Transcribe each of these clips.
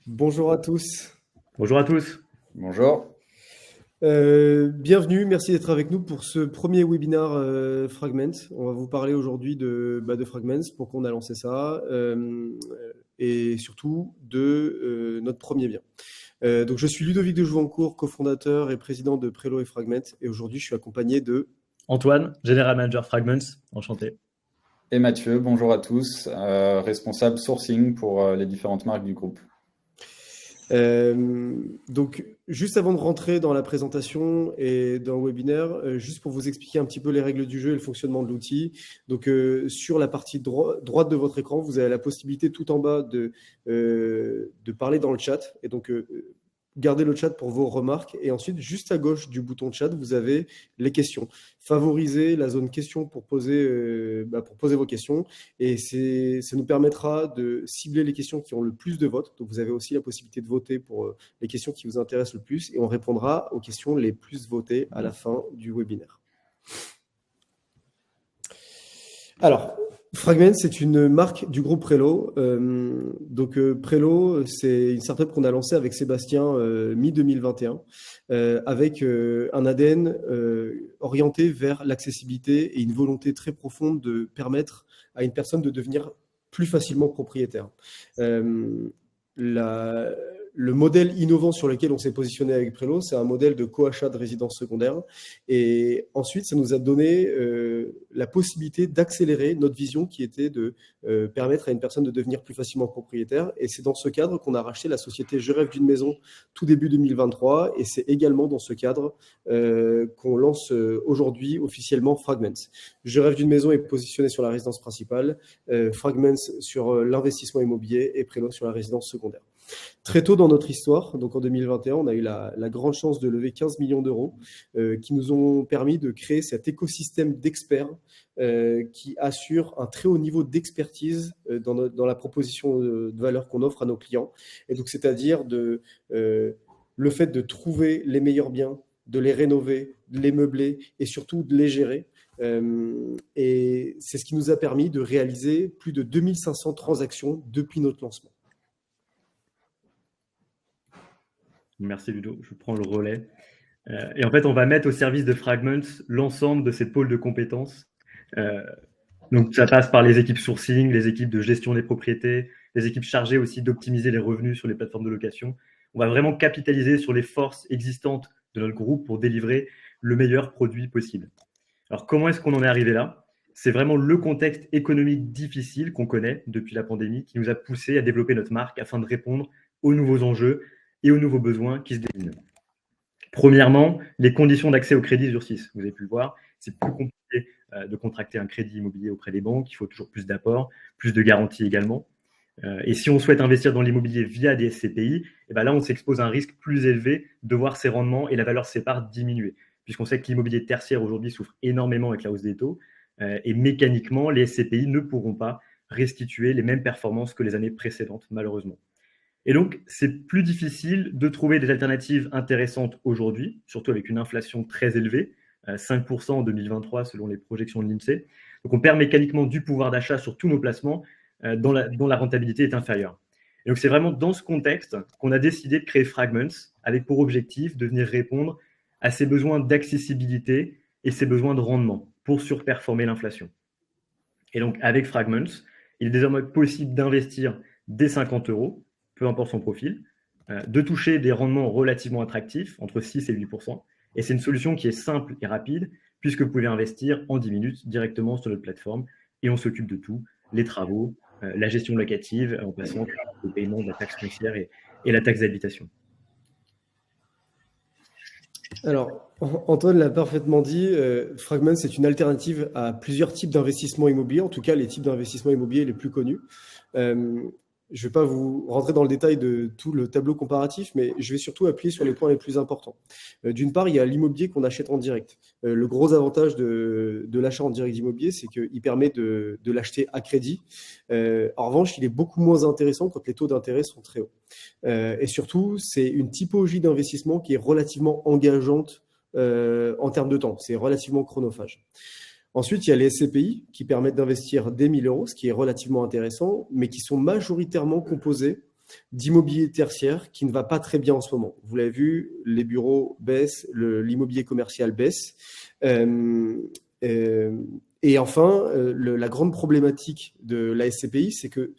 Bonjour à tous. Bonjour à tous. Bonjour. Bienvenue, merci d'être avec nous pour ce premier webinaire Fragment. On va vous parler aujourd'hui de Fragments, pourquoi on a lancé ça, et surtout de notre premier bien. Donc je suis Ludovic de Jouvencourt, cofondateur et président de Prelo et Fragment, et aujourd'hui je suis accompagné de Antoine, General Manager Fragments, enchanté. Et Mathieu, bonjour à tous, responsable sourcing pour les différentes marques du groupe. Donc, juste avant de rentrer dans la présentation et dans le webinaire, juste pour vous expliquer un petit peu les règles du jeu et le fonctionnement de l'outil. Donc, sur la partie droite de votre écran, vous avez la possibilité tout en bas de parler dans le chat. Et donc, gardez le chat pour vos remarques. Et ensuite, juste à gauche du bouton chat, vous avez les questions. Favorisez la zone questions pour poser vos questions. Et ça nous permettra de cibler les questions qui ont le plus de votes. Donc, vous avez aussi la possibilité de voter pour les questions qui vous intéressent le plus. Et on répondra aux questions les plus votées à la fin du webinaire. Alors, Fragment, c'est une marque du groupe Prelo. Prelo, c'est une startup qu'on a lancée avec Sébastien mi-2021, avec un ADN orienté vers l'accessibilité et une volonté très profonde de permettre à une personne de devenir plus facilement propriétaire. Le modèle innovant sur lequel on s'est positionné avec Prelo, c'est un modèle de co-achat de résidence secondaire. Et ensuite, ça nous a donné la possibilité d'accélérer notre vision qui était de permettre à une personne de devenir plus facilement propriétaire. Et c'est dans ce cadre qu'on a racheté la société Je rêve d'une maison tout début 2023. Et c'est également dans ce cadre qu'on lance aujourd'hui officiellement Fragments. Je rêve d'une maison est positionné sur la résidence principale, Fragments sur l'investissement immobilier et Prelo sur la résidence secondaire. Très tôt dans notre histoire, donc en 2021, on a eu la grande chance de lever 15 millions d'euros qui nous ont permis de créer cet écosystème d'experts qui assure un très haut niveau d'expertise dans la proposition de valeur qu'on offre à nos clients. Et donc, c'est-à-dire le fait de trouver les meilleurs biens, de les rénover, de les meubler et surtout de les gérer. Et c'est ce qui nous a permis de réaliser plus de 2500 transactions depuis notre lancement. Merci Ludo, je prends le relais. Et en fait, on va mettre au service de Fragments l'ensemble de ces pôles de compétences. Donc, ça passe par les équipes sourcing, les équipes de gestion des propriétés, les équipes chargées aussi d'optimiser les revenus sur les plateformes de location. On va vraiment capitaliser sur les forces existantes de notre groupe pour délivrer le meilleur produit possible. Alors, comment est-ce qu'on en est arrivé là ? C'est vraiment le contexte économique difficile qu'on connaît depuis la pandémie qui nous a poussé à développer notre marque afin de répondre aux nouveaux enjeux et aux nouveaux besoins qui se dessinent. Premièrement, les conditions d'accès au crédit durcissent. Vous avez pu le voir, c'est plus compliqué de contracter un crédit immobilier auprès des banques, il faut toujours plus d'apports, plus de garanties également. Et si on souhaite investir dans l'immobilier via des SCPI, et ben là, on s'expose à un risque plus élevé de voir ses rendements et la valeur de ses parts diminuer, puisqu'on sait que l'immobilier tertiaire aujourd'hui souffre énormément avec la hausse des taux, et mécaniquement, les SCPI ne pourront pas restituer les mêmes performances que les années précédentes, malheureusement. Et donc, c'est plus difficile de trouver des alternatives intéressantes aujourd'hui, surtout avec une inflation très élevée, 5% en 2023 selon les projections de l'INSEE. Donc, on perd mécaniquement du pouvoir d'achat sur tous nos placements dont la rentabilité est inférieure. Et donc, c'est vraiment dans ce contexte qu'on a décidé de créer Fragments avec pour objectif de venir répondre à ces besoins d'accessibilité et ces besoins de rendement pour surperformer l'inflation. Et donc, avec Fragments, il est désormais possible d'investir dès 50 €, peu importe son profil, de toucher des rendements relativement attractifs, entre 6 et 8%. Et c'est une solution qui est simple et rapide, puisque vous pouvez investir en 10 minutes directement sur notre plateforme, et on s'occupe de tout, les travaux, la gestion locative, en passant par le paiement de la taxe foncière et la taxe d'habitation. Alors, Antoine l'a parfaitement dit, Fragment, c'est une alternative à plusieurs types d'investissements immobiliers, en tout cas les types d'investissements immobiliers les plus connus. Je ne vais pas vous rentrer dans le détail de tout le tableau comparatif, mais je vais surtout appuyer sur les points les plus importants. D'une part, il y a l'immobilier qu'on achète en direct. Le gros avantage de l'achat en direct d'immobilier, c'est qu'il permet de l'acheter à crédit. En revanche, il est beaucoup moins intéressant quand les taux d'intérêt sont très hauts. Et surtout, c'est une typologie d'investissement qui est relativement engageante en termes de temps. C'est relativement chronophage. Ensuite, il y a les SCPI qui permettent d'investir dès 1 000 €, ce qui est relativement intéressant, mais qui sont majoritairement composés d'immobilier tertiaire qui ne va pas très bien en ce moment. Vous l'avez vu, les bureaux baissent, l'immobilier commercial baisse. Et enfin, la grande problématique de la SCPI, c'est que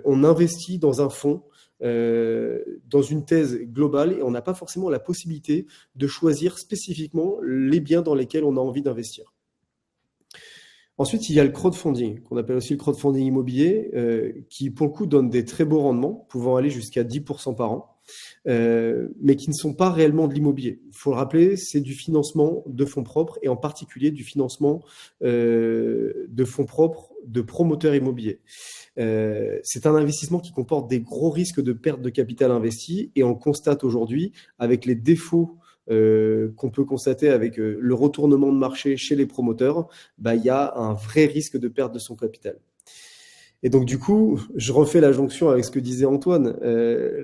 on investit dans un fonds, dans une thèse globale, et on n'a pas forcément la possibilité de choisir spécifiquement les biens dans lesquels on a envie d'investir. Ensuite, il y a le crowdfunding, qu'on appelle aussi le crowdfunding immobilier, qui pour le coup donne des très beaux rendements, pouvant aller jusqu'à 10% par an, mais qui ne sont pas réellement de l'immobilier. Il faut le rappeler, c'est du financement de fonds propres, et en particulier du financement de fonds propres de promoteurs immobiliers. C'est un investissement qui comporte des gros risques de perte de capital investi, et on constate aujourd'hui, avec les défauts qu'on peut constater avec le retournement de marché chez les promoteurs, il y a un vrai risque de perte de son capital. Et donc du coup, je refais la jonction avec ce que disait Antoine.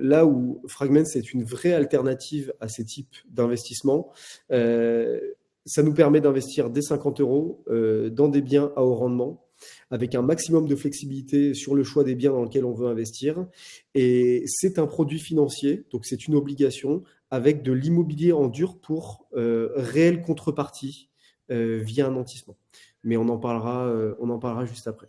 Là où Fragments est une vraie alternative à ces types d'investissements, ça nous permet d'investir dès 50 € dans des biens à haut rendement, avec un maximum de flexibilité sur le choix des biens dans lesquels on veut investir. Et c'est un produit financier, donc c'est une obligation, avec de l'immobilier en dur pour réelle contrepartie via un nantissement. Mais on en parlera juste après.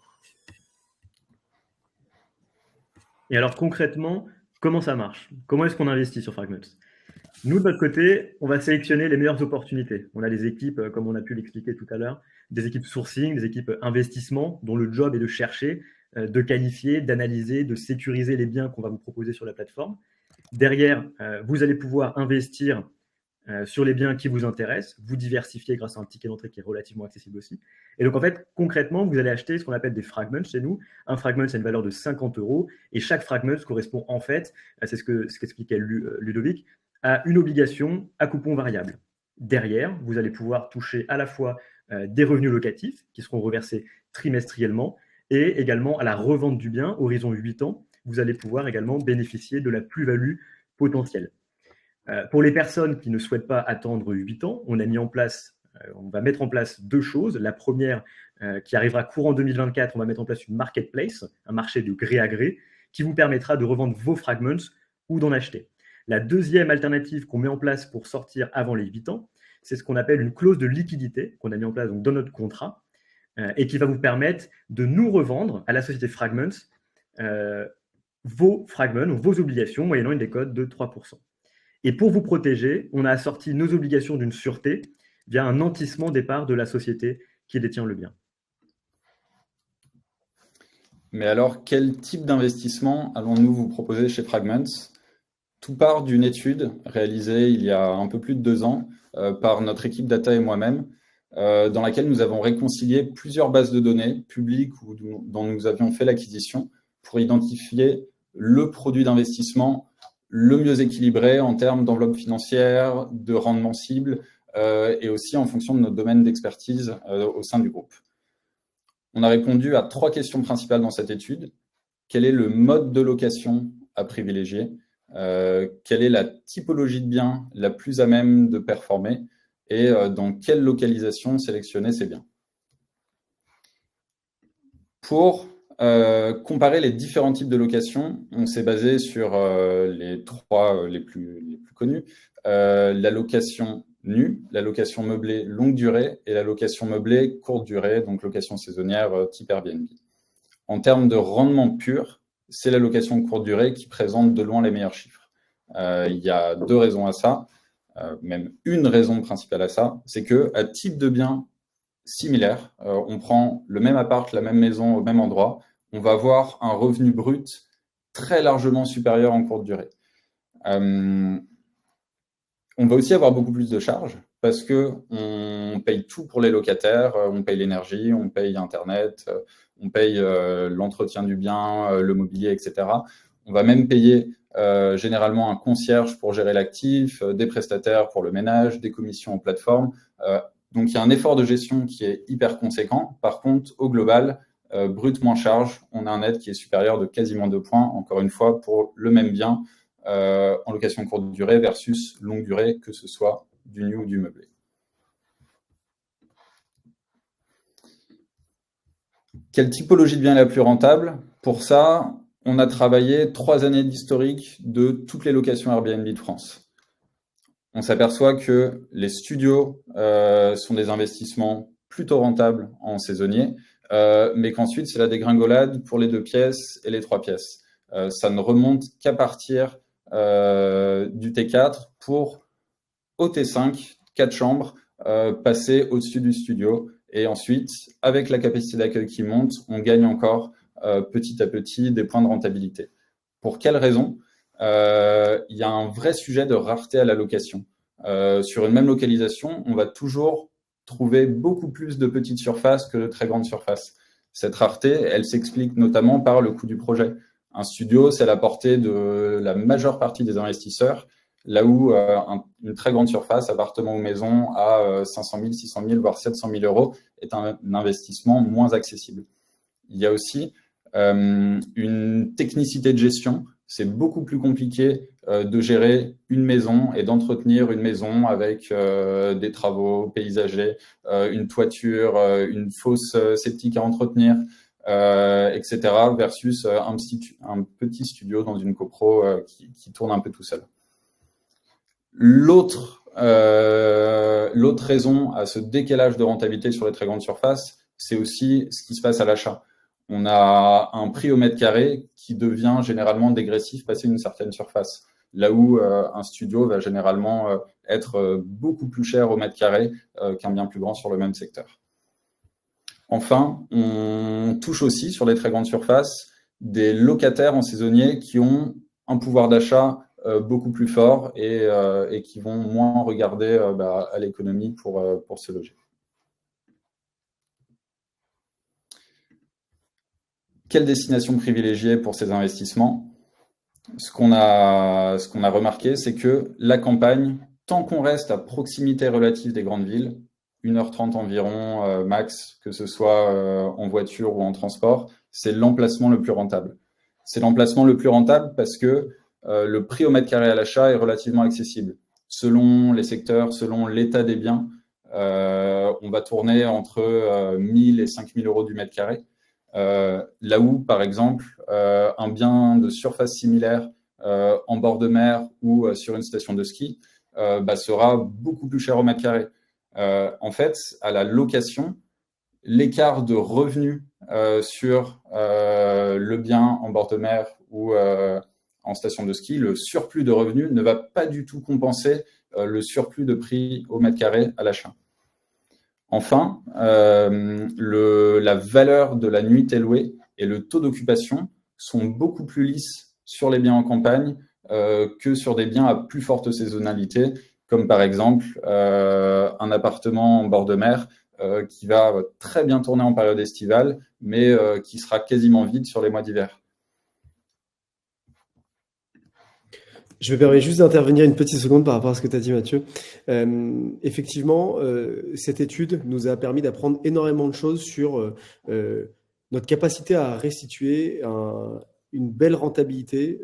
Et alors concrètement, comment ça marche? Comment est-ce qu'on investit sur Fragments? Nous, de notre côté, on va sélectionner les meilleures opportunités. On a des équipes, comme on a pu l'expliquer tout à l'heure, des équipes sourcing, des équipes investissement, dont le job est de chercher, de qualifier, d'analyser, de sécuriser les biens qu'on va vous proposer sur la plateforme. Derrière, vous allez pouvoir investir sur les biens qui vous intéressent, vous diversifier grâce à un ticket d'entrée qui est relativement accessible aussi. Et donc, en fait, concrètement, vous allez acheter ce qu'on appelle des fragments chez nous. Un fragment, c'est une valeur de 50 € et chaque fragment correspond en fait, c'est ce qu'expliquait Ludovic, à une obligation à coupon variable. Derrière, vous allez pouvoir toucher à la fois des revenus locatifs qui seront reversés trimestriellement et également à la revente du bien, horizon 8 ans, vous allez pouvoir également bénéficier de la plus-value potentielle. Pour les personnes qui ne souhaitent pas attendre 8 ans, on va mettre en place deux choses. La première, qui arrivera courant 2024, on va mettre en place une marketplace, un marché de gré à gré, qui vous permettra de revendre vos fragments ou d'en acheter. La deuxième alternative qu'on met en place pour sortir avant les 8 ans, c'est ce qu'on appelle une clause de liquidité qu'on a mis en place donc, dans notre contrat et qui va vous permettre de nous revendre à la société Fragments vos fragments ou vos obligations moyennant une décote de 3%. Et pour vous protéger, on a assorti nos obligations d'une sûreté via un nantissement des parts de la société qui détient le bien. Mais alors, quel type d'investissement allons-nous vous proposer chez Fragments? Tout part d'une étude réalisée il y a un peu plus de 2 ans par notre équipe data et moi-même, dans laquelle nous avons réconcilié plusieurs bases de données publiques ou dont nous avions fait l'acquisition pour identifier le produit d'investissement le mieux équilibré en termes d'enveloppe financière, de rendement cible et aussi en fonction de notre domaine d'expertise au sein du groupe. On a répondu à 3 questions principales dans cette étude. Quel est le mode de location à privilégier? Quelle est la typologie de biens la plus à même de performer? Et dans quelle localisation sélectionner ces biens? Pour comparer les différents types de locations, on s'est basé sur les 3 les plus connus. La location nue, la location meublée longue durée et la location meublée courte durée, donc location saisonnière type Airbnb. En termes de rendement pur, c'est la location courte durée qui présente de loin les meilleurs chiffres. Il y a 2 raisons à ça, même une raison principale à ça, c'est qu'à type de bien similaire, on prend le même appart, la même maison au même endroit, on va avoir un revenu brut très largement supérieur en courte durée. On va aussi avoir beaucoup plus de charges parce qu'on paye tout pour les locataires, on paye l'énergie, on paye Internet, on paye l'entretien du bien, le mobilier, etc. On va même payer généralement un concierge pour gérer l'actif, des prestataires pour le ménage, des commissions aux plateformes. Donc, il y a un effort de gestion qui est hyper conséquent. Par contre, au global, brut moins charge, on a un net qui est supérieur de quasiment 2 points, encore une fois, pour le même bien en location courte durée versus longue durée, que ce soit du nu ou du meublé. Quelle typologie de bien est la plus rentable? Pour ça, on a travaillé 3 années d'historique de toutes les locations Airbnb de France. On s'aperçoit que les studios sont des investissements plutôt rentables en saisonnier, mais qu'ensuite, c'est la dégringolade pour les 2 pièces et les 3 pièces. Ça ne remonte qu'à partir du T4 pour, au T5, 4 chambres, passer au-dessus du studio. Et ensuite, avec la capacité d'accueil qui monte, on gagne encore petit à petit des points de rentabilité. Pour quelles raisons ? Il y a un vrai sujet de rareté à la location. Sur une même localisation, on va toujours trouver beaucoup plus de petites surfaces que de très grandes surfaces. Cette rareté, elle s'explique notamment par le coût du projet. Un studio, c'est à la portée de la majeure partie des investisseurs, là où une très grande surface, appartement ou maison, à 500 000, 600 000, voire 700 000 euros, est un investissement moins accessible. Il y a aussi une technicité de gestion. C'est beaucoup plus compliqué de gérer une maison et d'entretenir une maison avec des travaux paysagers, une toiture, une fosse septique à entretenir, etc. versus un petit studio dans une copro qui tourne un peu tout seul. L'autre raison à ce décalage de rentabilité sur les très grandes surfaces, c'est aussi ce qui se passe à l'achat. On a un prix au mètre carré qui devient généralement dégressif passé une certaine surface, là où un studio va généralement être beaucoup plus cher au mètre carré qu'un bien plus grand sur le même secteur. Enfin, on touche aussi sur les très grandes surfaces des locataires en saisonnier qui ont un pouvoir d'achat beaucoup plus fort et qui vont moins regarder à l'économie pour se loger. Quelle destination privilégiée pour ces investissements ? Ce qu'on a remarqué, c'est que la campagne, tant qu'on reste à proximité relative des grandes villes, 1h30 environ max, que ce soit en voiture ou en transport, c'est l'emplacement le plus rentable. C'est l'emplacement le plus rentable parce que le prix au mètre carré à l'achat est relativement accessible. Selon les secteurs, selon l'état des biens, on va tourner entre 1 000 et 5 000 euros du mètre carré. Là où, par exemple, un bien de surface similaire en bord de mer ou sur une station de ski sera beaucoup plus cher au mètre carré. En fait, à la location, l'écart de revenus sur le bien en bord de mer ou en station de ski, le surplus de revenus ne va pas du tout compenser le surplus de prix au mètre carré à l'achat. Enfin, la valeur de la nuitée louée et le taux d'occupation sont beaucoup plus lisses sur les biens en campagne que sur des biens à plus forte saisonnalité, comme par exemple un appartement en bord de mer qui va très bien tourner en période estivale, mais qui sera quasiment vide sur les mois d'hiver. Je me permets juste d'intervenir une petite seconde par rapport à ce que tu as dit, Mathieu. Effectivement, cette étude nous a permis d'apprendre énormément de choses sur notre capacité à restituer une belle rentabilité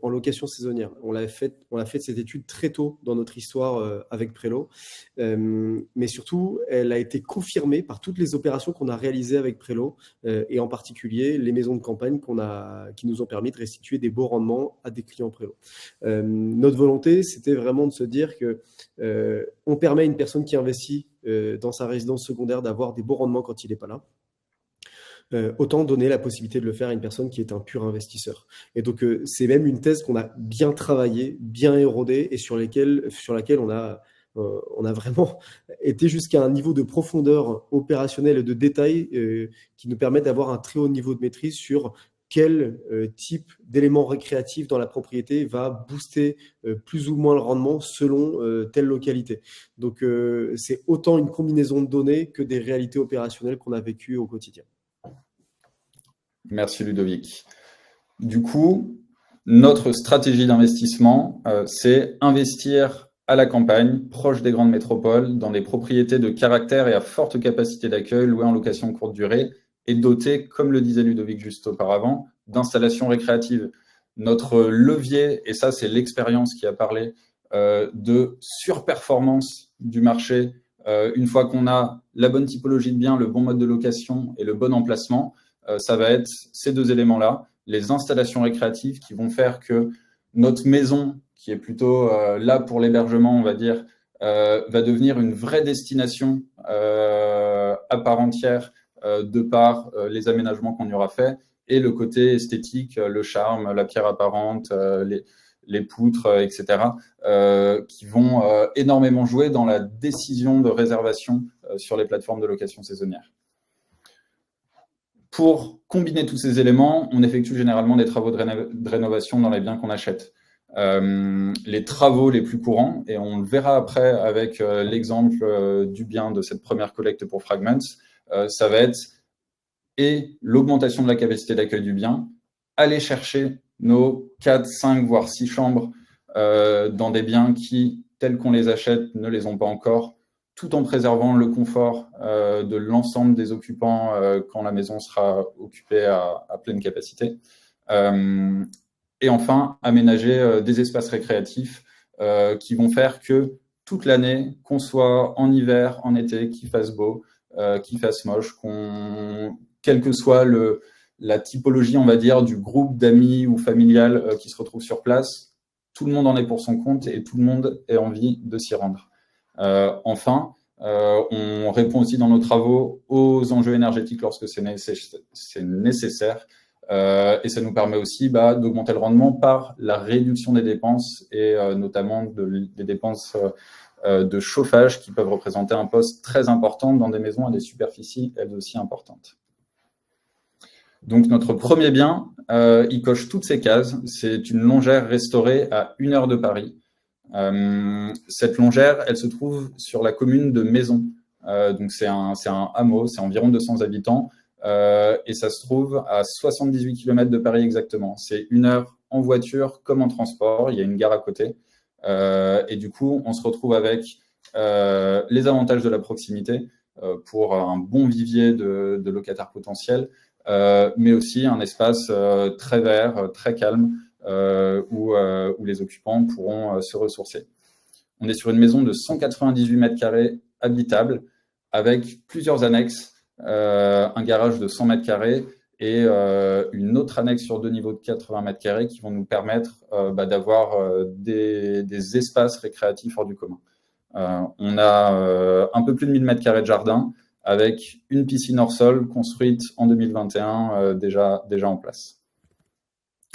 en location saisonnière. On a fait cette étude très tôt dans notre histoire avec Prélo, mais surtout, elle a été confirmée par toutes les opérations qu'on a réalisées avec Prélo, et en particulier les maisons de campagne qui nous ont permis de restituer des beaux rendements à des clients Prélo. Notre volonté, c'était vraiment de se dire que on permet à une personne qui investit dans sa résidence secondaire d'avoir des beaux rendements quand il n'est pas là. Autant donner la possibilité de le faire à une personne qui est un pur investisseur. Et donc, c'est même une thèse qu'on a bien travaillée, bien érodée et sur laquelle on a vraiment été jusqu'à un niveau de profondeur opérationnelle et de détail qui nous permet d'avoir un très haut niveau de maîtrise sur quel type d'éléments récréatifs dans la propriété va booster plus ou moins le rendement selon telle localité. Donc, c'est autant une combinaison de données que des réalités opérationnelles qu'on a vécues au quotidien. Merci Ludovic. Du coup, notre stratégie d'investissement, c'est investir à la campagne, proche des grandes métropoles, dans des propriétés de caractère et à forte capacité d'accueil, louées en location courte durée, et dotées, comme le disait Ludovic juste auparavant, d'installations récréatives. Notre levier, et ça c'est l'expérience qui a parlé, de surperformance du marché, une fois qu'on a la bonne typologie de bien, le bon mode de location et le bon emplacement, ça va être ces deux éléments-là, les installations récréatives qui vont faire que notre maison, qui est plutôt là pour l'hébergement, on va dire, va devenir une vraie destination à part entière de par les aménagements qu'on y aura fait et le côté esthétique, le charme, la pierre apparente, les poutres, etc., qui vont énormément jouer dans la décision de réservation sur les plateformes de location saisonnière. Pour combiner tous ces éléments, on effectue généralement des travaux de rénovation dans les biens qu'on achète. Les travaux les plus courants, et on le verra après avec l'exemple du bien de cette première collecte pour Fragments, ça va être et l'augmentation de la capacité d'accueil du bien, aller chercher nos 4, 5, voire 6 chambres dans des biens qui, tels qu'on les achète, ne les ont pas encore, tout en préservant le confort de l'ensemble des occupants quand la maison sera occupée à pleine capacité. Et enfin, aménager des espaces récréatifs qui vont faire que toute l'année, qu'on soit en hiver, en été, qu'il fasse beau, qu'il fasse moche, quelle que soit la typologie, on va dire, du groupe d'amis ou familial qui se retrouve sur place, tout le monde en est pour son compte et tout le monde ait envie de s'y rendre. Enfin, on répond aussi dans nos travaux aux enjeux énergétiques lorsque c'est nécessaire. Et ça nous permet aussi d'augmenter le rendement par la réduction des dépenses et notamment des dépenses de chauffage qui peuvent représenter un poste très important dans des maisons à des superficies elles aussi importantes. Donc notre premier bien, il coche toutes ces cases. C'est une longère restaurée à 1 heure de Paris. Cette longère, elle se trouve sur la commune de Maison. Donc c'est un hameau, c'est environ 200 habitants. Et ça se trouve à 78 km de Paris exactement. C'est 1 heure en voiture comme en transport. Il y a une gare à côté. Et du coup, on se retrouve avec les avantages de la proximité pour un bon vivier de locataires potentiels, mais aussi un espace très vert, très calme, où les occupants pourront se ressourcer. On est sur une maison de 198 mètres carrés habitable avec plusieurs annexes, un garage de 100 mètres carrés et une autre annexe sur 2 niveaux de 80 mètres carrés qui vont nous permettre d'avoir des espaces récréatifs hors du commun. On a un peu plus de 1000 mètres carrés de jardin avec une piscine hors sol construite en 2021 déjà en place.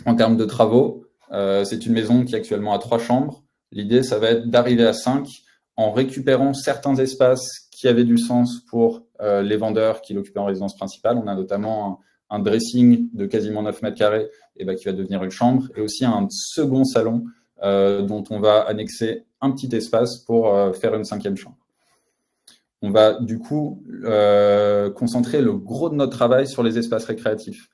En termes de travaux, c'est une maison qui actuellement a 3 chambres. L'idée, ça va être d'arriver à 5 en récupérant certains espaces qui avaient du sens pour les vendeurs qui l'occupaient en résidence principale. On a notamment un dressing de quasiment 9 mètres carrés qui va devenir une chambre, et aussi un second salon dont on va annexer un petit espace pour faire une 5e chambre. On va du coup concentrer le gros de notre travail sur les espaces récréatifs.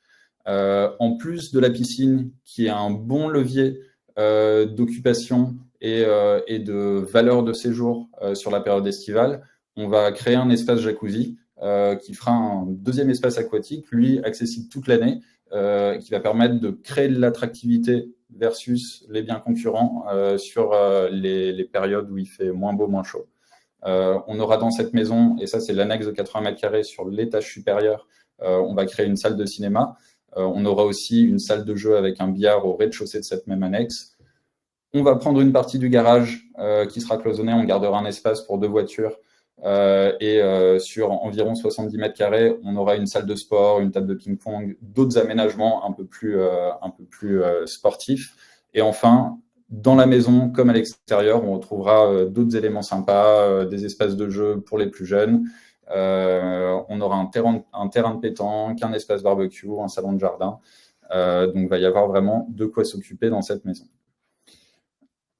En plus de la piscine, qui est un bon levier d'occupation et de valeur de séjour sur la période estivale, on va créer un espace jacuzzi qui fera un 2e espace aquatique, lui accessible toute l'année, qui va permettre de créer de l'attractivité versus les biens concurrents sur les périodes où il fait moins beau, moins chaud. On aura dans cette maison, et ça c'est l'annexe de 80 mètres carrés sur l'étage supérieur, on va créer une salle de cinéma. On aura aussi une salle de jeu avec un billard au rez-de-chaussée de cette même annexe. On va prendre une partie du garage qui sera cloisonné, on gardera un espace pour 2 voitures et sur environ 70 mètres carrés, on aura une salle de sport, une table de ping-pong, d'autres aménagements un peu plus sportifs. Et enfin, dans la maison comme à l'extérieur, on retrouvera d'autres éléments sympas, des espaces de jeu pour les plus jeunes. On aura un terrain de pétanque, un espace barbecue, un salon de jardin. Donc, il va y avoir vraiment de quoi s'occuper dans cette maison.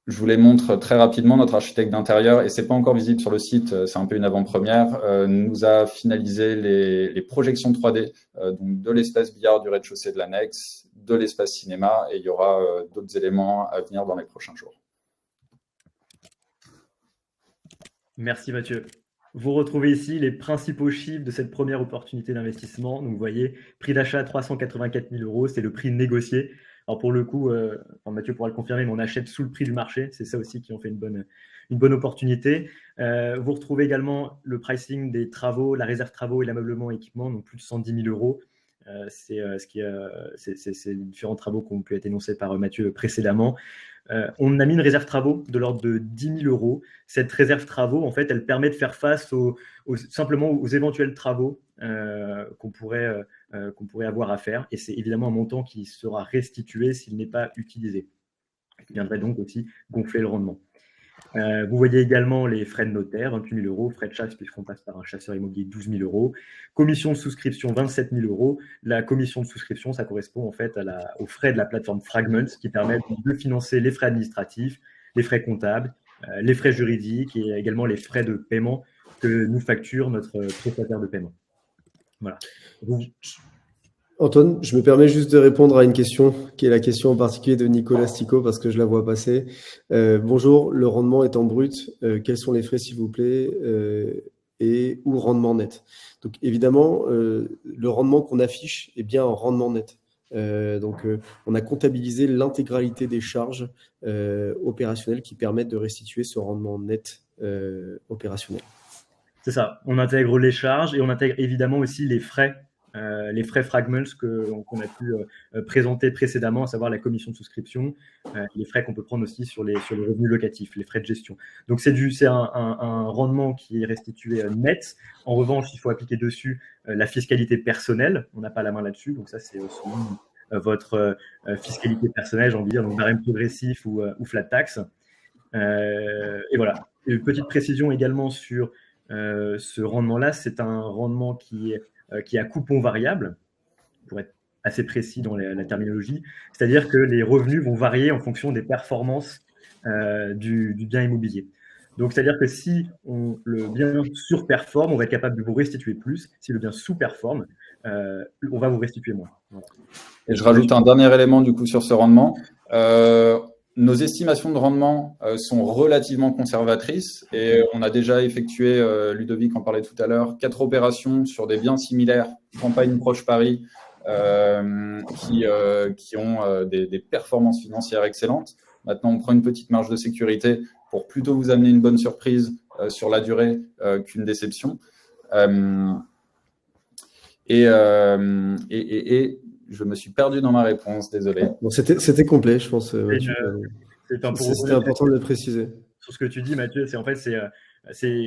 Je vous les montre très rapidement. Notre architecte d'intérieur, et ce n'est pas encore visible sur le site, c'est un peu une avant-première, nous a finalisé les projections 3D donc de l'espace billard du rez-de-chaussée de l'annexe, de l'espace cinéma, et il y aura d'autres éléments à venir dans les prochains jours. Merci Mathieu. Vous retrouvez ici les principaux chiffres de cette première opportunité d'investissement. Donc, vous voyez, prix d'achat 384 000 €, c'est le prix négocié. Alors, pour le coup, Mathieu pourra le confirmer, mais on achète sous le prix du marché. C'est ça aussi qui en fait une bonne opportunité. Vous retrouvez également le pricing des travaux, la réserve travaux et l'ameublement et équipement, donc plus de 110 000 €. c'est les différents travaux qui ont pu être énoncés par Mathieu précédemment. On a mis une réserve travaux de l'ordre de 10 000 euros. Cette réserve travaux, en fait, elle permet de faire face simplement aux éventuels travaux qu'on pourrait avoir à faire. Et c'est évidemment un montant qui sera restitué s'il n'est pas utilisé. Il viendrait donc aussi gonfler le rendement. Vous voyez également les frais de notaire, 28 000 euros, frais de chasse puisqu'on passe par un chasseur immobilier, 12 000 euros, commission de souscription, 27 000 euros. La commission de souscription, ça correspond en fait aux frais de la plateforme Fragment qui permettent de financer les frais administratifs, les frais comptables, les frais juridiques et également les frais de paiement que nous facture notre prestataire de paiement. Voilà. Antoine, je me permets juste de répondre à une question, qui est la question en particulier de Nicolas Stico, parce que je la vois passer. Bonjour, le rendement est en brut. Quels sont les frais, s'il vous plaît, ou rendement net? Donc, évidemment, le rendement qu'on affiche est bien un rendement net. On a comptabilisé l'intégralité des charges opérationnelles qui permettent de restituer ce rendement net opérationnel. C'est ça. On intègre les charges et on intègre évidemment aussi les frais Fragments qu'on a pu présenter précédemment, à savoir la commission de souscription, les frais qu'on peut prendre aussi sur les revenus locatifs, les frais de gestion. Donc c'est un rendement qui est restitué net. En revanche, il faut appliquer dessus la fiscalité personnelle. On n'a pas la main là-dessus, donc ça c'est selon votre fiscalité personnelle, j'ai envie de dire, donc barème progressif ou flat tax. Et voilà. Une petite précision également sur ce rendement-là, c'est un rendement qui a coupon variable, pour être assez précis dans la terminologie, c'est-à-dire que les revenus vont varier en fonction des performances du bien immobilier. Donc, c'est-à-dire que si le bien surperforme, on va être capable de vous restituer plus. Si le bien sous-performe, on va vous restituer moins. Voilà. Et je rajoute un dernier élément du coup sur ce rendement. Nos estimations de rendement sont relativement conservatrices et on a déjà effectué, Ludovic en parlait tout à l'heure, 4 opérations sur des biens similaires, campagne proche Paris, qui ont des performances financières excellentes. Maintenant, on prend une petite marge de sécurité pour plutôt vous amener une bonne surprise sur la durée qu'une déception. Et je me suis perdu dans ma réponse, désolé. Bon, c'était complet, je pense. C'était important de le préciser. Sur ce que tu dis, Mathieu, c'est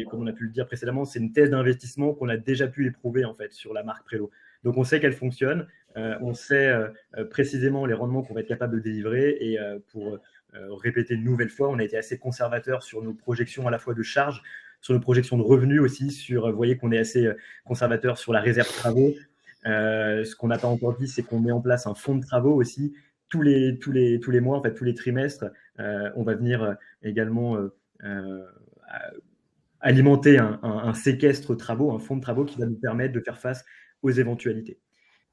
comme on a pu le dire précédemment, c'est une thèse d'investissement qu'on a déjà pu éprouver en fait sur la marque Prélo. Donc on sait qu'elle fonctionne, on sait précisément les rendements qu'on va être capable de délivrer et pour répéter une nouvelle fois, on a été assez conservateur sur nos projections à la fois de charges, sur nos projections de revenus aussi, vous voyez qu'on est assez conservateur sur la réserve travaux. Ce qu'on n'a pas encore dit, c'est qu'on met en place un fonds de travaux aussi. Tous les mois, en fait, tous les trimestres, on va venir également alimenter un séquestre travaux, un fonds de travaux qui va nous permettre de faire face aux éventualités.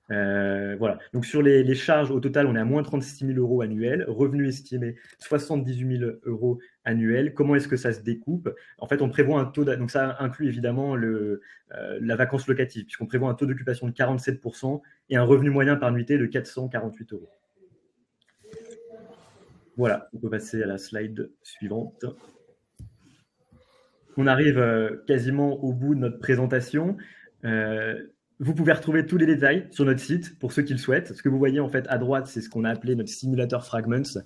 Voilà. Donc sur les charges, au total, on est à moins 36 000 euros annuels, revenus estimés 78 000 euros annuels. Comment est-ce que ça se découpe? En fait, on prévoit un taux, donc ça inclut évidemment la vacance locative, puisqu'on prévoit un taux d'occupation de 47% et un revenu moyen par nuitée de 448 euros. Voilà, on peut passer à la slide suivante. On arrive quasiment au bout de notre présentation. Vous pouvez retrouver tous les détails sur notre site pour ceux qui le souhaitent. Ce que vous voyez en fait à droite, c'est ce qu'on a appelé notre simulateur Fragments.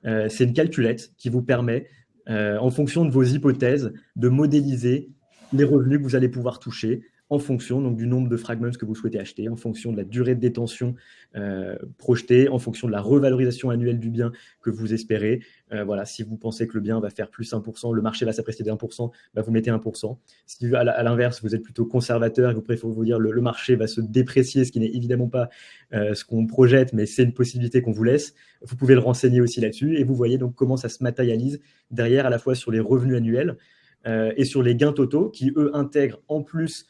C'est une calculette qui vous permet, en fonction de vos hypothèses, de modéliser les revenus que vous allez pouvoir toucher en fonction donc, du nombre de fragments que vous souhaitez acheter, en fonction de la durée de détention projetée, en fonction de la revalorisation annuelle du bien que vous espérez. Voilà, si vous pensez que le bien va faire plus 1%, le marché va s'apprécier de 1%, bah vous mettez 1%. Si à l'inverse, vous êtes plutôt conservateur et vous préférez vous dire le marché va se déprécier, ce qui n'est évidemment pas ce qu'on projette, mais c'est une possibilité qu'on vous laisse, vous pouvez le renseigner aussi là-dessus et vous voyez donc comment ça se matérialise derrière à la fois sur les revenus annuels et sur les gains totaux qui, eux, intègrent en plus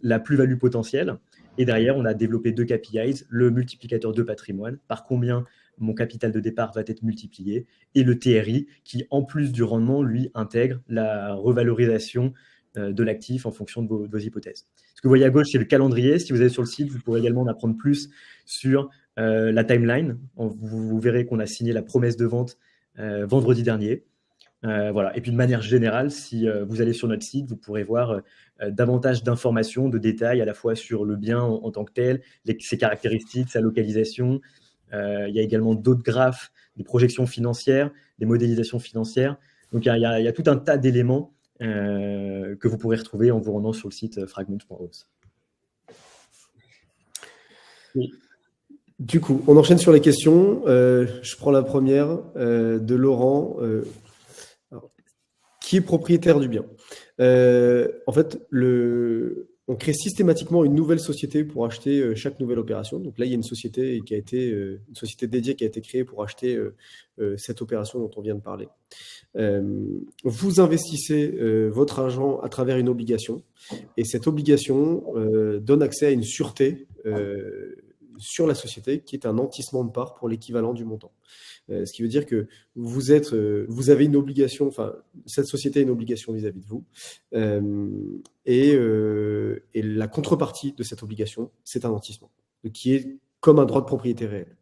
la plus-value potentielle. Et derrière, on a développé 2 KPIs, le multiplicateur de patrimoine, par combien mon capital de départ va être multiplié, et le TRI, qui, en plus du rendement, lui, intègre la revalorisation de l'actif en fonction de vos hypothèses. Ce que vous voyez à gauche, c'est le calendrier. Si vous allez sur le site, vous pourrez également en apprendre plus sur la timeline. Vous verrez qu'on a signé la promesse de vente vendredi dernier. Voilà. Et puis de manière générale, si vous allez sur notre site, vous pourrez voir davantage d'informations, de détails à la fois sur le bien en tant que tel, ses caractéristiques, sa localisation. Il y a également d'autres graphes, des projections financières, des modélisations financières. Donc il y a tout un tas d'éléments que vous pourrez retrouver en vous rendant sur le site fragment.ops. Oui. Du coup, on enchaîne sur les questions. Je prends la première de Laurent. Qui est propriétaire du bien? En fait, on crée systématiquement une nouvelle société pour acheter chaque nouvelle opération. Donc là, il y a une société une société dédiée qui a été créée pour acheter cette opération dont on vient de parler. Vous investissez votre argent à travers une obligation, et cette obligation donne accès à une sûreté sur la société qui est un nantissement de part pour l'équivalent du montant. Ce qui veut dire que vous avez une obligation, enfin, cette société a une obligation vis-à-vis de vous, et la contrepartie de cette obligation, c'est un nantissement, qui est comme un droit de propriété réel.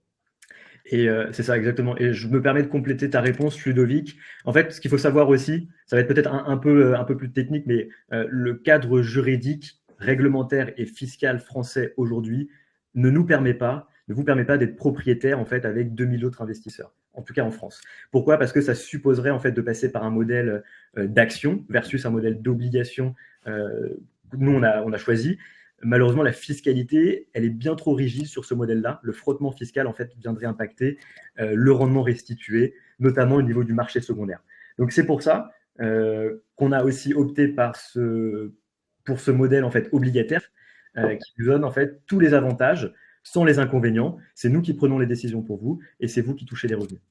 Et c'est ça exactement. Et je me permets de compléter ta réponse, Ludovic. En fait, ce qu'il faut savoir aussi, ça va être peut-être un peu plus technique, mais le cadre juridique, réglementaire et fiscal français aujourd'hui ne vous permet pas d'être propriétaire en fait avec 2000 autres investisseurs, en tout cas en France. Pourquoi? Parce que ça supposerait en fait de passer par un modèle d'action versus un modèle d'obligation. Nous on a choisi. Malheureusement, la fiscalité, elle est bien trop rigide sur ce modèle-là. Le frottement fiscal en fait viendrait impacter le rendement restitué, notamment au niveau du marché secondaire. Donc c'est pour ça qu'on a aussi opté pour ce modèle en fait obligataire qui nous donne en fait tous les avantages sans les inconvénients. C'est nous qui prenons les décisions pour vous et c'est vous qui touchez les revenus.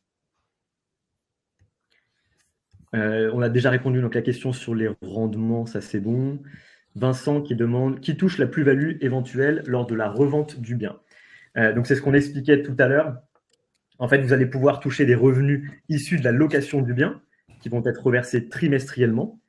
On a déjà répondu donc à la question sur les rendements, ça c'est bon. Vincent qui demande qui touche la plus-value éventuelle lors de la revente du bien. Donc c'est ce qu'on expliquait tout à l'heure. En fait, vous allez pouvoir toucher des revenus issus de la location du bien qui vont être reversés trimestriellement.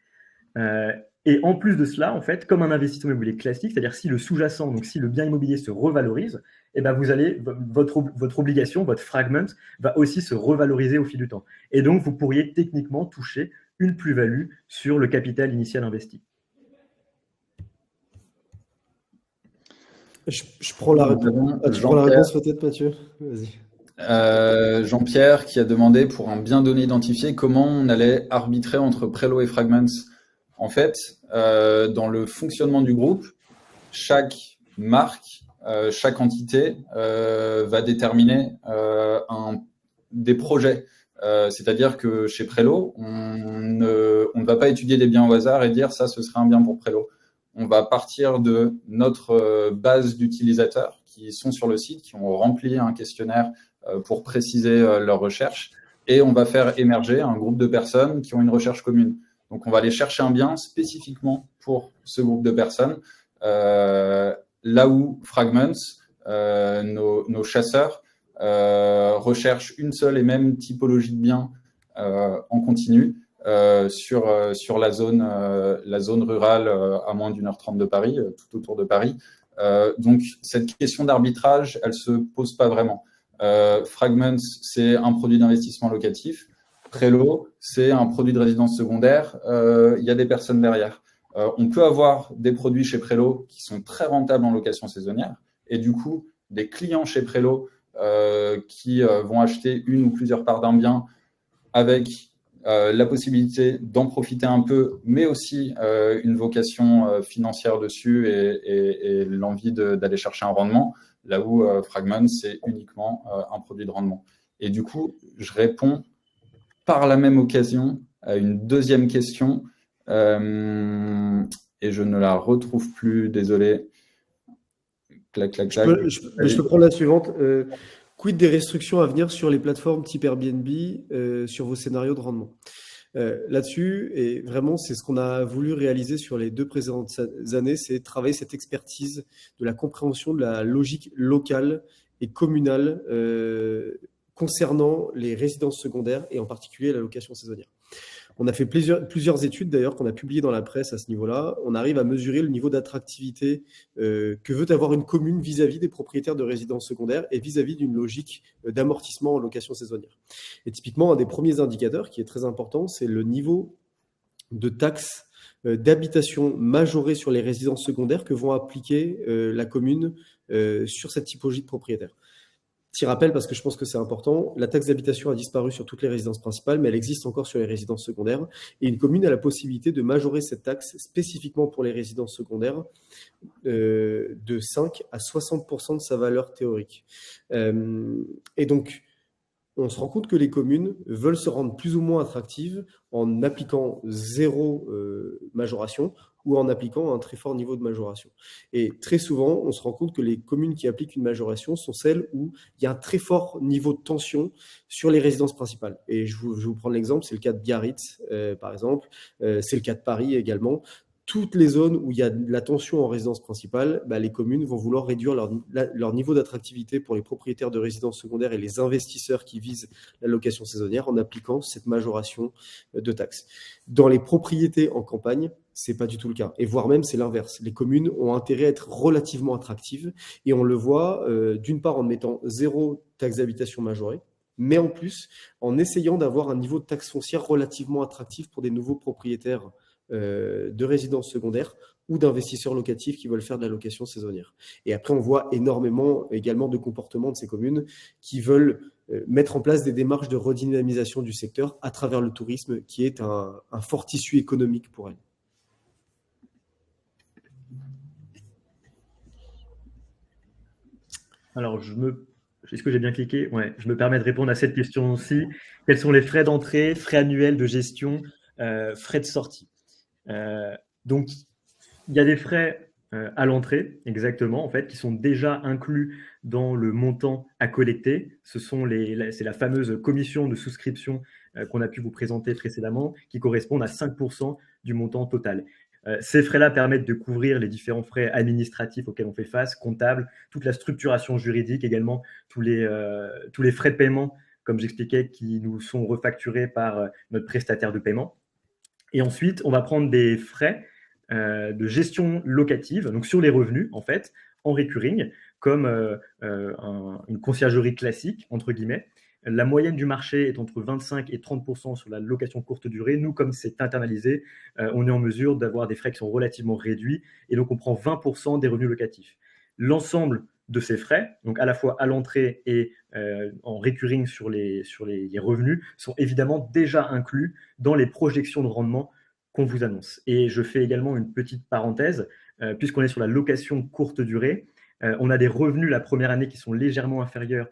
Et en plus de cela, en fait, comme un investissement immobilier classique, c'est-à-dire si le sous-jacent, donc si le bien immobilier se revalorise, eh ben votre obligation, votre fragment, va aussi se revaloriser au fil du temps. Et donc, vous pourriez techniquement toucher une plus-value sur le capital initial investi. Je prends la réponse. Tu prends la réponse peut-être, Mathieu? Vas-y. Jean-Pierre qui a demandé pour un bien donné identifié comment on allait arbitrer entre Prélo et Fragments. En fait, dans le fonctionnement du groupe, chaque marque, chaque entité va déterminer des projets. C'est-à-dire que chez Prélo, on ne va pas étudier des biens au hasard et dire ça, ce serait un bien pour Prélo. On va partir de notre base d'utilisateurs qui sont sur le site, qui ont rempli un questionnaire pour préciser leur recherche, et on va faire émerger un groupe de personnes qui ont une recherche commune. Donc, on va aller chercher un bien spécifiquement pour ce groupe de personnes, là où Fragments, nos chasseurs, recherchent une seule et même typologie de biens en continu sur la zone rurale à moins d'1h30 de Paris, tout autour de Paris. Donc, cette question d'arbitrage, elle ne se pose pas vraiment. Fragments, c'est un produit d'investissement locatif. Prélo, c'est un produit de résidence secondaire. Il y a des personnes derrière. On peut avoir des produits chez Prélo qui sont très rentables en location saisonnière, et du coup, des clients chez Prélo qui vont acheter une ou plusieurs parts d'un bien avec la possibilité d'en profiter un peu, mais aussi une vocation financière dessus et l'envie d'aller chercher un rendement, là où Fragment, c'est uniquement un produit de rendement. Et du coup, je réponds par la même occasion à une deuxième question, et je ne la retrouve plus, désolé. Clac, clac, clac. Je peux prendre la suivante. Quid des restrictions à venir sur les plateformes type Airbnb sur vos scénarios de rendement? Là-dessus, et vraiment, c'est ce qu'on a voulu réaliser sur les 2 précédentes années, c'est travailler cette expertise de la compréhension de la logique locale et communale concernant les résidences secondaires et en particulier la location saisonnière. On a fait plusieurs études d'ailleurs qu'on a publiées dans la presse à ce niveau-là. On arrive à mesurer le niveau d'attractivité que veut avoir une commune vis-à-vis des propriétaires de résidences secondaires et vis-à-vis d'une logique d'amortissement en location saisonnière. Et typiquement, un des premiers indicateurs qui est très important, c'est le niveau de taxes d'habitation majorées sur les résidences secondaires que vont appliquer la commune sur cette typologie de propriétaires. Petit rappel, parce que je pense que c'est important, la taxe d'habitation a disparu sur toutes les résidences principales, mais elle existe encore sur les résidences secondaires. Et une commune a la possibilité de majorer cette taxe spécifiquement pour les résidences secondaires de 5 à 60% de sa valeur théorique. Et donc, on se rend compte que les communes veulent se rendre plus ou moins attractives en appliquant zéro majoration ou en appliquant un très fort niveau de majoration. Et très souvent, on se rend compte que les communes qui appliquent une majoration sont celles où il y a un très fort niveau de tension sur les résidences principales. Et je vais vous prendre l'exemple, c'est le cas de Biarritz, par exemple, c'est le cas de Paris également. Toutes les zones où il y a de la tension en résidence principale, les communes vont vouloir réduire leur niveau d'attractivité pour les propriétaires de résidences secondaires et les investisseurs qui visent la location saisonnière en appliquant cette majoration de taxes. Dans les propriétés en campagne, c'est pas du tout le cas. Et voire même, c'est l'inverse. Les communes ont intérêt à être relativement attractives et on le voit d'une part en mettant zéro taxe d'habitation majorée, mais en plus en essayant d'avoir un niveau de taxe foncière relativement attractif pour des nouveaux propriétaires de résidences secondaires ou d'investisseurs locatifs qui veulent faire de la location saisonnière. Et après, on voit énormément également de comportements de ces communes qui veulent mettre en place des démarches de redynamisation du secteur à travers le tourisme, qui est un fort tissu économique pour elles. Alors, est-ce que j'ai bien cliqué? Ouais, je me permets de répondre à cette question aussi. Quels sont les frais d'entrée, frais annuels de gestion, frais de sortie? Donc, il y a des frais à l'entrée, exactement, en fait, qui sont déjà inclus dans le montant à collecter. C'est la fameuse commission de souscription qu'on a pu vous présenter précédemment, qui correspond à 5% du montant total. Ces frais-là permettent de couvrir les différents frais administratifs auxquels on fait face, comptables, toute la structuration juridique également, tous les frais de paiement, comme j'expliquais, qui nous sont refacturés par notre prestataire de paiement. Et ensuite, on va prendre des frais de gestion locative, donc sur les revenus, en fait, en recurring, comme une conciergerie classique, entre guillemets. La moyenne du marché est entre 25 et 30% sur la location courte durée. Nous, comme c'est internalisé, on est en mesure d'avoir des frais qui sont relativement réduits et donc on prend 20% des revenus locatifs. L'ensemble de ces frais, donc à la fois à l'entrée et en recurring sur les revenus, sont évidemment déjà inclus dans les projections de rendement qu'on vous annonce. Et je fais également une petite parenthèse, puisqu'on est sur la location courte durée, on a des revenus la première année qui sont légèrement inférieurs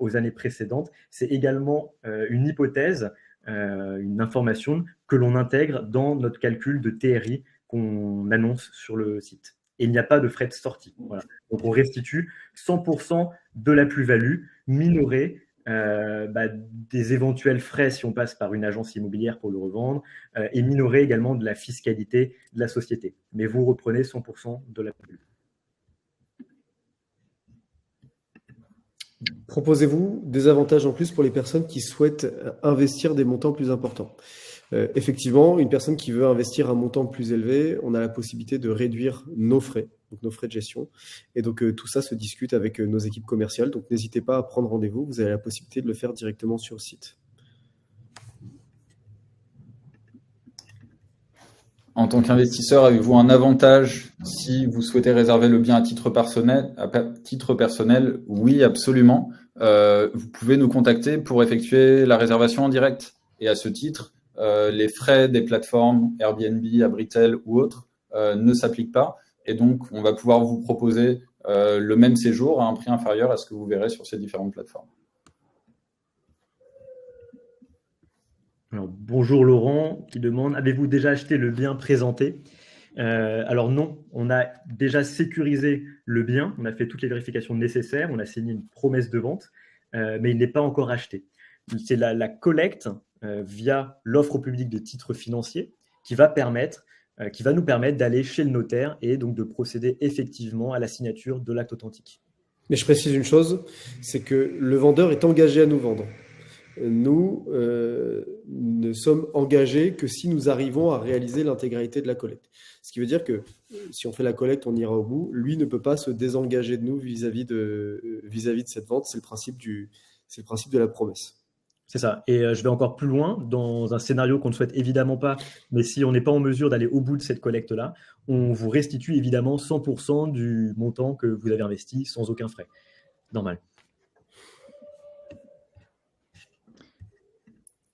aux années précédentes. C'est également une hypothèse, une information que l'on intègre dans notre calcul de TRI qu'on annonce sur le site. Et il n'y a pas de frais de sortie. Voilà. Donc, on restitue 100% de la plus-value minorée des éventuels frais si on passe par une agence immobilière pour le revendre et minorée également de la fiscalité de la société. Mais vous reprenez 100% de la plus-value. Proposez-vous des avantages en plus pour les personnes qui souhaitent investir des montants plus importants? Effectivement, une personne qui veut investir un montant plus élevé, on a la possibilité de réduire nos frais, donc nos frais de gestion. Et donc, tout ça se discute avec nos équipes commerciales. Donc, n'hésitez pas à prendre rendez-vous. Vous avez la possibilité de le faire directement sur le site. En tant qu'investisseur, avez-vous un avantage si vous souhaitez réserver le bien à titre personnel? Oui, absolument. Vous pouvez nous contacter pour effectuer la réservation en direct. Et à ce titre, les frais des plateformes Airbnb, Abritel ou autres ne s'appliquent pas. Et donc, on va pouvoir vous proposer le même séjour à un prix inférieur à ce que vous verrez sur ces différentes plateformes. Alors, bonjour Laurent qui demande, avez-vous déjà acheté le bien présenté? Alors non, on a déjà sécurisé le bien, on a fait toutes les vérifications nécessaires, on a signé une promesse de vente, mais il n'est pas encore acheté. C'est la collecte via l'offre au public de titres financiers qui va nous permettre d'aller chez le notaire et donc de procéder effectivement à la signature de l'acte authentique. Mais je précise une chose, c'est que le vendeur est engagé à nous vendre. nous ne sommes engagés que si nous arrivons à réaliser l'intégralité de la collecte. Ce qui veut dire que si on fait la collecte, on ira au bout. Lui ne peut pas se désengager de nous vis-à-vis de cette vente. C'est le principe de la promesse. C'est ça. Et je vais encore plus loin dans un scénario qu'on ne souhaite évidemment pas, mais si on n'est pas en mesure d'aller au bout de cette collecte-là, on vous restitue évidemment 100% du montant que vous avez investi sans aucun frais. Normal.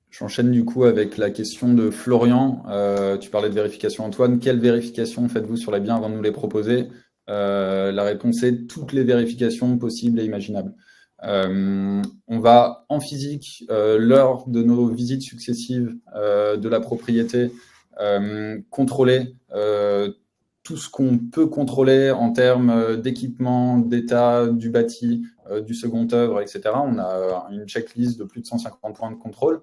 J'enchaîne du coup avec la question de Florian. Tu parlais de vérification, Antoine. Quelle vérification faites-vous sur les biens avant de nous les proposer? La réponse est toutes les vérifications possibles et imaginables. On va en physique, lors de nos visites successives de la propriété, contrôler tout ce qu'on peut contrôler en termes d'équipement, d'état du bâti, du second œuvre, etc. On a une checklist de plus de 150 points de contrôle.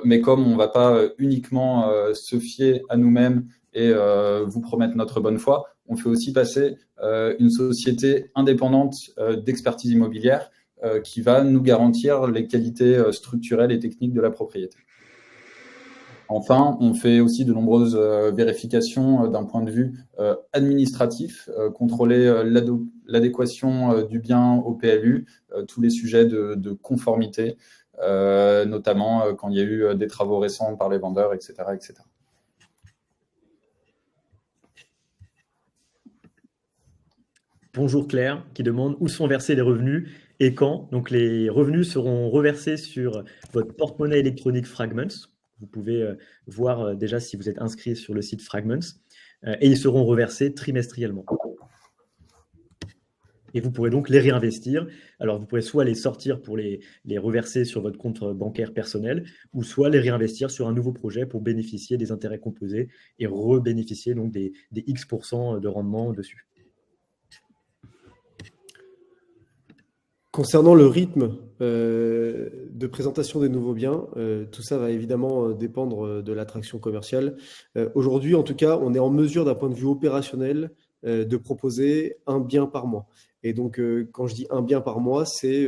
Mais comme on ne va pas uniquement se fier à nous-mêmes et vous promettre notre bonne foi, on fait aussi passer une société indépendante d'expertise immobilière qui va nous garantir les qualités structurelles et techniques de la propriété. Enfin, on fait aussi de nombreuses vérifications d'un point de vue administratif, contrôler l'adéquation du bien au PLU, tous les sujets de conformité, notamment quand il y a eu des travaux récents par les vendeurs, etc., etc. Bonjour Claire, qui demande où sont versés les revenus et quand. Donc les revenus seront reversés sur votre porte-monnaie électronique Fragments. Vous pouvez voir déjà si vous êtes inscrit sur le site Fragments. Et ils seront reversés trimestriellement. Et vous pourrez donc les réinvestir. Alors, vous pourrez soit les sortir pour les reverser sur votre compte bancaire personnel, ou soit les réinvestir sur un nouveau projet pour bénéficier des intérêts composés et rebénéficier donc des X% de rendement dessus. Concernant le rythme de présentation des nouveaux biens, tout ça va évidemment dépendre de l'attraction commerciale. Aujourd'hui, en tout cas, on est en mesure d'un point de vue opérationnel de proposer un bien par mois. Et donc, quand je dis un bien par mois, c'est,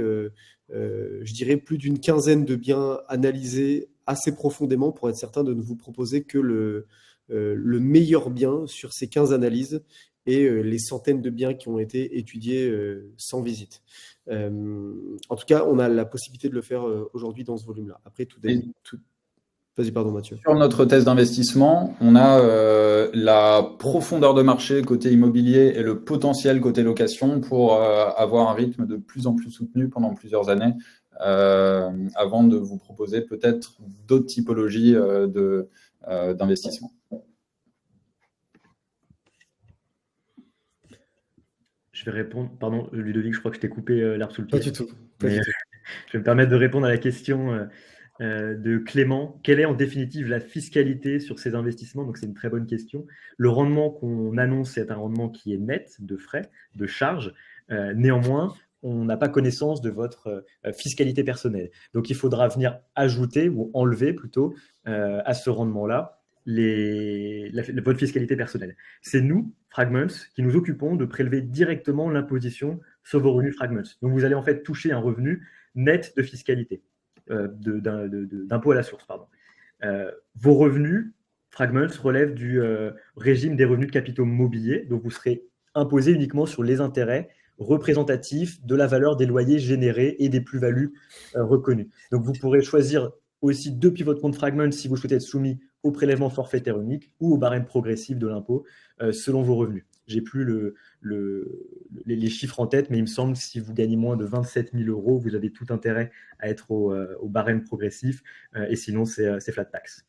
je dirais, plus d'une quinzaine de biens analysés assez profondément pour être certain de ne vous proposer que le meilleur bien sur ces 15 analyses et les centaines de biens qui ont été étudiés sans visite. En tout cas, on a la possibilité de le faire aujourd'hui dans ce volume-là. Après, Vas-y, pardon Mathieu. Sur notre thèse d'investissement, on a la profondeur de marché côté immobilier et le potentiel côté location pour avoir un rythme de plus en plus soutenu pendant plusieurs années avant de vous proposer peut-être d'autres typologies d'investissement. Je vais répondre. Pardon, Ludovic, je crois que je t'ai coupé l'herbe sous le pied. Pas du tout. Je vais me permettre de répondre à la question de Clément. Quelle est en définitive la fiscalité sur ces investissements? Donc, c'est une très bonne question. Le rendement qu'on annonce est un rendement qui est net de frais, de charges. Néanmoins, on n'a pas connaissance de votre fiscalité personnelle. Donc, il faudra venir ajouter ou enlever plutôt à ce rendement-là votre fiscalité personnelle. C'est nous, Fragments, qui nous occupons de prélever directement l'imposition sur vos revenus Fragments. Donc, vous allez en fait toucher un revenu net de fiscalité, d'impôt à la source. Pardon. Vos revenus Fragments relèvent du régime des revenus de capitaux mobiliers, donc vous serez imposé uniquement sur les intérêts représentatifs de la valeur des loyers générés et des plus-values reconnues. Donc, vous pourrez choisir aussi depuis votre compte Fragments si vous souhaitez être soumis au prélèvement forfaitaire unique ou au barème progressif de l'impôt selon vos revenus. J'ai plus les chiffres en tête, mais il me semble que si vous gagnez moins de 27 000 €, vous avez tout intérêt à être au barème progressif et sinon c'est flat tax.